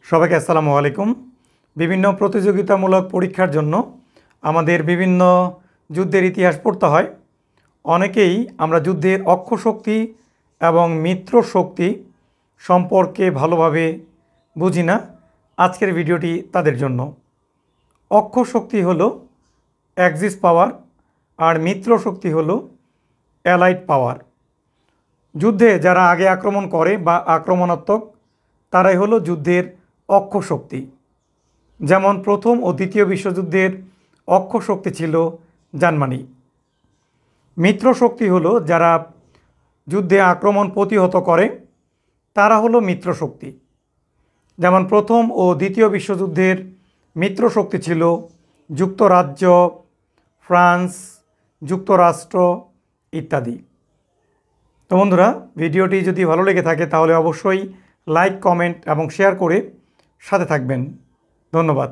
সবাইকে আসসালামু আলাইকুম। বিভিন্ন প্রতিযোগিতামূলক পরীক্ষার জন্য আমাদের বিভিন্ন যুদ্ধের ইতিহাস পড়তে হয়। অনেকেই আমরা যুদ্ধের অক্ষ শক্তি এবং মিত্র শক্তি সম্পর্কে ভালোভাবে বুঝি না। আজকের ভিডিওটি তাদের জন্য। অক্ষ শক্তি হলো অ্যাক্সিস পাওয়ার আর মিত্র শক্তি হলো অ্যালাইড পাওয়ার। যুদ্ধে যারা আগে আক্রমণ করে বা আক্রমণাত্মক তারাই হলো যুদ্ধের অক্ষ শক্তি। যেমন প্রথম ও দ্বিতীয় বিশ্বযুদ্ধের অক্ষ শক্তি ছিল জার্মানি। মিত্র শক্তি হলো যারা যুদ্ধে আক্রমণ প্রতিহত করে তারা হলো মিত্র শক্তি। যেমন প্রথম ও দ্বিতীয় বিশ্বযুদ্ধের মিত্র শক্তি ছিল যুক্তরাজ্য, ফ্রান্স, যুক্তরাষ্ট্র ইত্যাদি। তো বন্ধুরা, ভিডিওটি যদি ভালো লেগে থাকে তাহলে অবশ্যই লাইক, কমেন্ট এবং শেয়ার করে সাথে থাকবেন। ধন্যবাদ।